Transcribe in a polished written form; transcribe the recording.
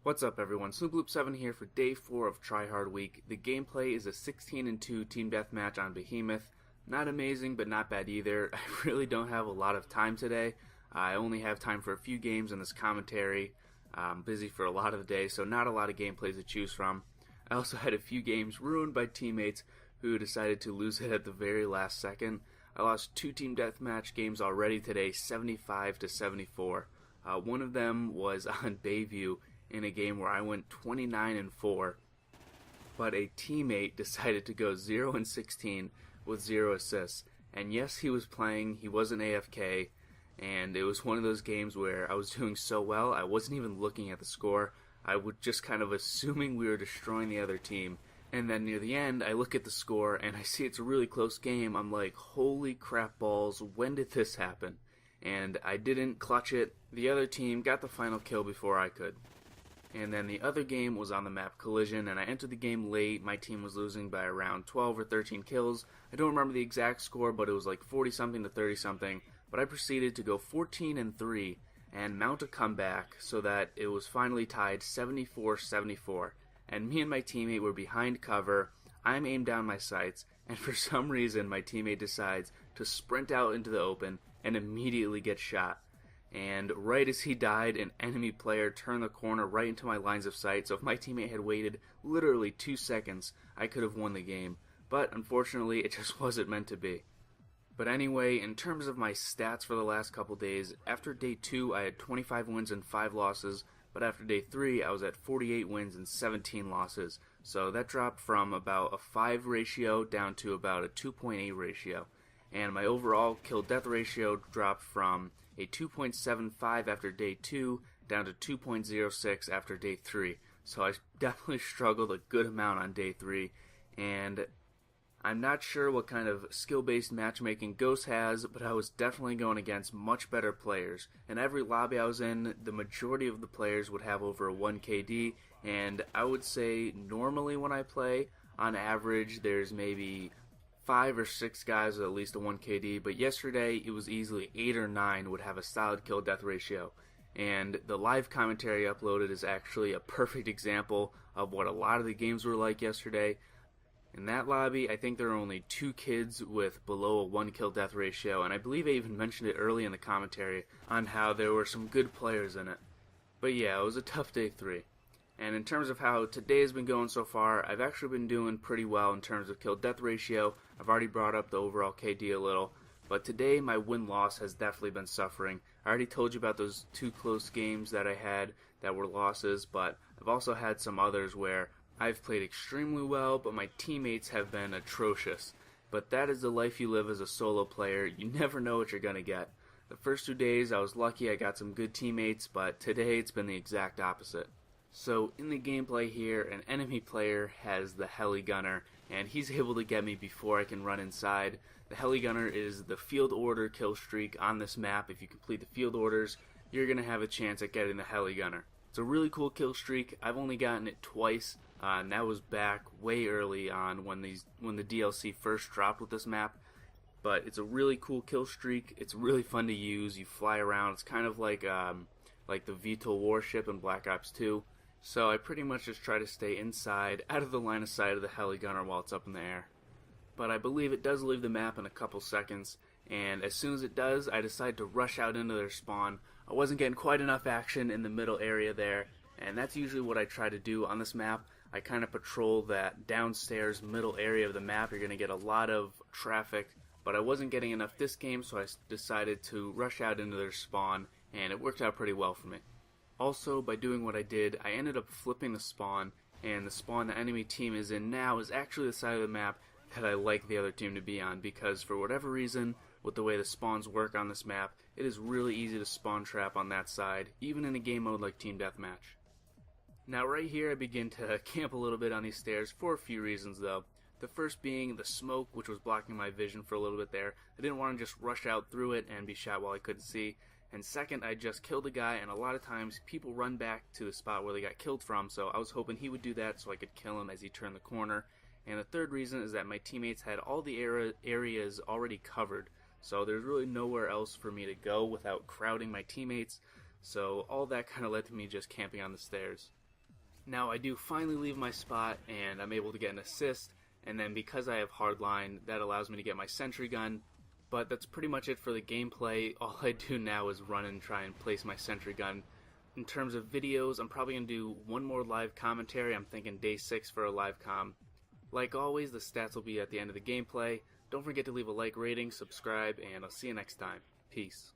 What's up everyone, SnoopLoop7 here for day 4 of tryhard week. The gameplay is a 16-2 team deathmatch on Behemoth. Not amazing, but not bad either. I really don't have a lot of time today. I only have time for a few games in this commentary. I'm busy for a lot of the day, so not a lot of gameplays to choose from. I also had a few games ruined by teammates who decided to lose it at the very last second. I lost 2 team deathmatch games already today, 75-74. One of them was on Bayview, in a game where I went 29-4, but a teammate decided to go 0-16 with 0 assists. And yes, he was playing, he wasn't AFK, and it was one of those games where I was doing so well, I wasn't even looking at the score. I was just kind of assuming we were destroying the other team. And then near the end, I look at the score and I see it's a really close game. I'm like, holy crap balls, when did this happen? And I didn't clutch it. The other team got the final kill before I could. And then the other game was on the map Collision, and I entered the game late. My team was losing by around 12 or 13 kills. I don't remember the exact score, but it was like 40-something to 30-something. But I proceeded to go 14-3 and mount a comeback so that it was finally tied 74-74. And me and my teammate were behind cover. I'm aimed down my sights, and for some reason my teammate decides to sprint out into the open and immediately get shot. And right as he died, an enemy player turned the corner right into my lines of sight, so if my teammate had waited literally 2 seconds, I could have won the game. But unfortunately, it just wasn't meant to be. But anyway, in terms of my stats for the last couple days, after day 2 I had 25 wins and 5 losses, but after day 3 I was at 48 wins and 17 losses. So that dropped from about a 5 ratio down to about a 2.8 ratio. And my overall kill-death ratio dropped from a 2.75 after day 2 down to 2.06 after day 3. So I definitely struggled a good amount on day 3, and I'm not sure what kind of skill-based matchmaking Ghost has, but I was definitely going against much better players. In every lobby I was in, the majority of the players would have over a 1 KD, and I would say normally when I play, on average there's maybe 5 or 6 guys with at least a 1 KD, but yesterday it was easily 8 or 9 would have a solid kill death ratio. And the live commentary uploaded is actually a perfect example of what a lot of the games were like yesterday. In that lobby, I think there were only 2 kids with below a 1 kill death ratio, and I believe I even mentioned it early in the commentary on how there were some good players in it. But yeah, it was a tough day 3. And in terms of how today has been going so far, I've actually been doing pretty well in terms of kill-death ratio. I've already brought up the overall KD a little, but today my win-loss has definitely been suffering. I already told you about those 2 close games that I had that were losses, but I've also had some others where I've played extremely well, but my teammates have been atrocious. But that is the life you live as a solo player. You never know what you're going to get. The first 2 days I was lucky I got some good teammates, but today it's been the exact opposite. So in the gameplay here, an enemy player has the heli gunner, and he's able to get me before I can run inside. The heli gunner is the field order kill streak on this map. If you complete the field orders, you're going to have a chance at getting the heli gunner. It's a really cool kill streak. I've only gotten it twice, and that was back way early on when the DLC first dropped with this map. But it's a really cool kill streak. It's really fun to use. You fly around. It's kind of like the VTOL warship in Black Ops 2. So I pretty much just try to stay inside, out of the line of sight of the heli gunner while it's up in the air. But I believe it does leave the map in a couple seconds, and as soon as it does, I decide to rush out into their spawn. I wasn't getting quite enough action in the middle area there, and that's usually what I try to do on this map. I kind of patrol that downstairs middle area of the map. You're going to get a lot of traffic, but I wasn't getting enough this game, so I decided to rush out into their spawn, and it worked out pretty well for me. Also, by doing what I did, I ended up flipping the spawn, and the spawn the enemy team is in now is actually the side of the map that I like the other team to be on, because for whatever reason, with the way the spawns work on this map, it is really easy to spawn trap on that side, even in a game mode like Team Deathmatch. Now right here I begin to camp a little bit on these stairs for a few reasons though. The first being the smoke, which was blocking my vision for a little bit there. I didn't want to just rush out through it and be shot while I couldn't see. And second, I just killed a guy, and a lot of times people run back to the spot where they got killed from, so I was hoping he would do that so I could kill him as he turned the corner. And the third reason is that my teammates had all the areas already covered, so there's really nowhere else for me to go without crowding my teammates, so all that kind of led to me just camping on the stairs. Now I do finally leave my spot and I'm able to get an assist, and then because I have hardline, that allows me to get my sentry gun. But that's pretty much it for the gameplay. All I do now is run and try and place my sentry gun. In terms of videos, I'm probably going to do one more live commentary. I'm thinking day 6 for a live com. Like always, the stats will be at the end of the gameplay. Don't forget to leave a like, rating, subscribe, and I'll see you next time. Peace.